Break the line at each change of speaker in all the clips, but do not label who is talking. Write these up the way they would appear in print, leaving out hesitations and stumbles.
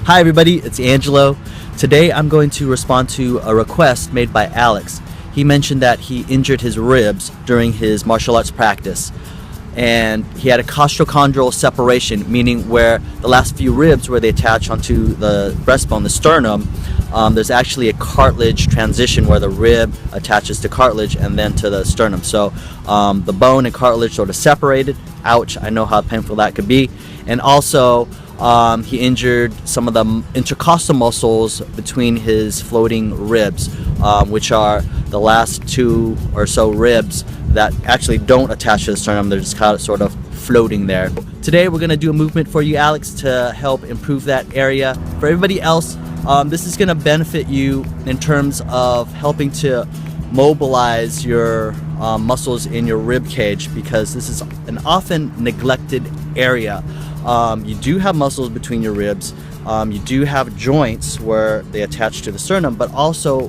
Hi everybody, it's Angelo. Today I'm going to respond to a request made by Alex. He mentioned that he injured his ribs during his martial arts practice, and he had a costochondral separation, meaning where the last few ribs where they attach onto the breastbone, the sternum, there's actually a cartilage transition where the rib attaches to cartilage and then to the sternum. So the bone and cartilage sort of separated. Ouch, I know how painful that could be. And also he injured some of the intercostal muscles between his floating ribs, which are the last two or so ribs that actually don't attach to the sternum. They're just kind of sort of floating there. Today we're going to do a movement for you, Alex, to help improve that area. For everybody else, this is going to benefit you in terms of helping to mobilize your muscles in your rib cage, because this is an often neglected area. You do have muscles between your ribs. You do have joints where they attach to the sternum, but also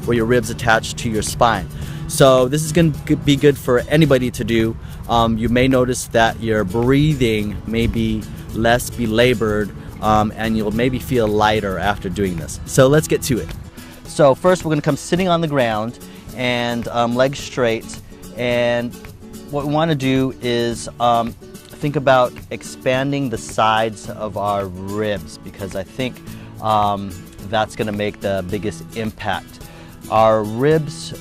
where your ribs attach to your spine. So this is going to be good for anybody to do. You may notice that your breathing may be less belabored, and you'll maybe feel lighter after doing this. So let's get to it. So first we're going to come sitting on the ground and legs straight, and what we want to do is think about expanding the sides of our ribs, because I think that's going to make the biggest impact. Our ribs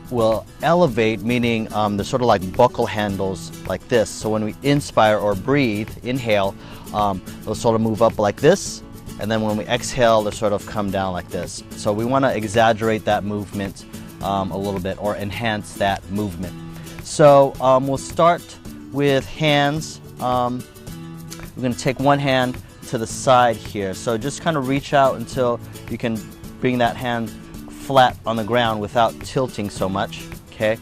will elevate, meaning they're sort of like buckle handles like this. So when we inspire or breathe, inhale, they'll sort of move up like this, and then when we exhale, they sort of come down like this. So we want to exaggerate that movement a little bit, or enhance that movement. So we'll start with hands. We're going to take one hand to the side here. So just kind of reach out until you can bring that hand flat on the ground without tilting so much. Okay,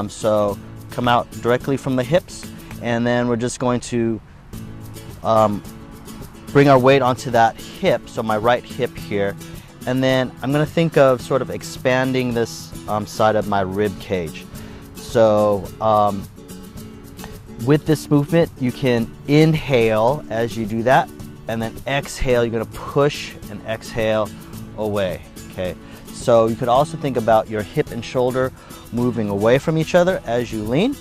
so come out directly from the hips, and then we're just going to bring our weight onto that hip, so my right hip here, and then I'm going to think of sort of expanding this side of my rib cage. So with this movement, you can inhale as you do that, and then exhale. You're going to push and exhale away. Okay, so you could also think about your hip and shoulder moving away from each other as you lean,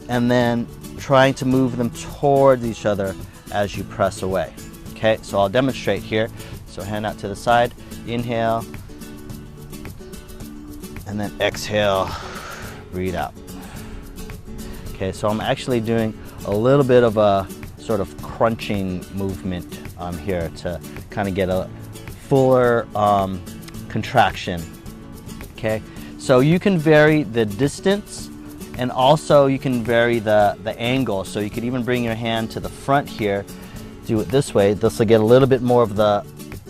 and then trying to move them towards each other as you press away. Okay, so I'll demonstrate here. So hand out to the side, inhale, and then exhale, breathe out. Okay, so I'm actually doing a little bit of a sort of crunching movement here to kind of get a fuller contraction. Okay, so you can vary the distance, and also you can vary the angle. So you could even bring your hand to the front here, do it this way. This will get a little bit more of the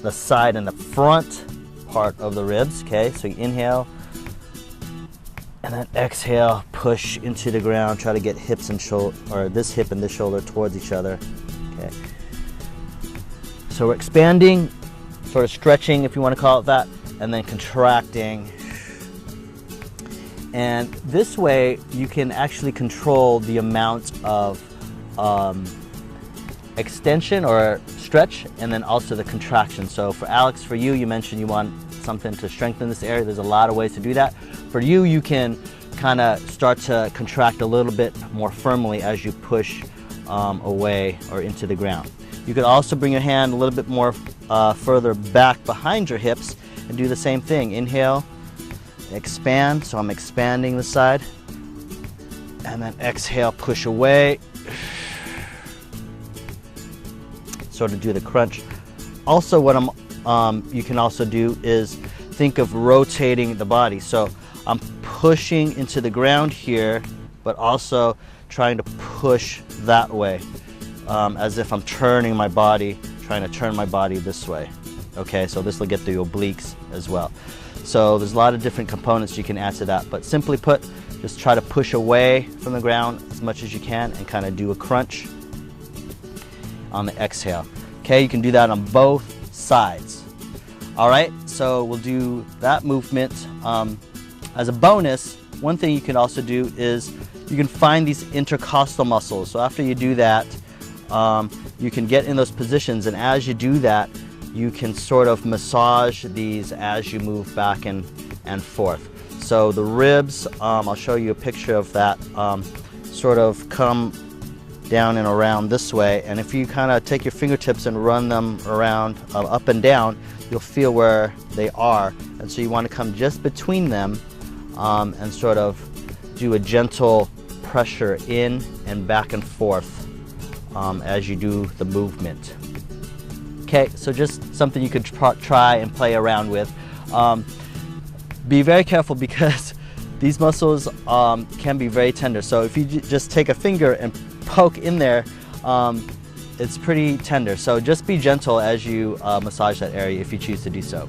side and the front part of the ribs. Okay, so you inhale, and then exhale, push into the ground, try to get hips and shoulder, or this hip and this shoulder towards each other. Okay, so we're expanding, sort of stretching if you want to call it that, and then contracting. And this way you can actually control the amount of extension or stretch, and then also the contraction. So for Alex, for you, you mentioned you want something to strengthen this area. There's a lot of ways to do that. For you, you can kind of start to contract a little bit more firmly as you push away or into the ground. You could also bring your hand a little bit more further back behind your hips and do the same thing. Inhale, expand, so I'm expanding the side, and then exhale, push away, sort of do the crunch. Also, what you can also do is think of rotating the body. So I'm pushing into the ground here, but also trying to push that way, as if I'm turning my body, trying to turn my body this way. Okay, so this will get the obliques as well. So there's a lot of different components you can add to that, but simply put, just try to push away from the ground as much as you can and kind of do a crunch on the exhale. Okay, you can do that on both sides. All right, so we'll do that movement. As a bonus, one thing you can also do is you can find these intercostal muscles. So after you do that, you can get in those positions, and as you do that, you can sort of massage these as you move back and forth. So the ribs, I'll show you a picture of that, sort of come down and around this way, and if you kind of take your fingertips and run them around up and down, you'll feel where they are. And so you want to come just between them and sort of do a gentle pressure in and back and forth as you do the movement. Okay, so just something you could try and play around with. Be very careful because these muscles can be very tender. So if you just take a finger and poke in there, it's pretty tender. So just be gentle as you massage that area if you choose to do so.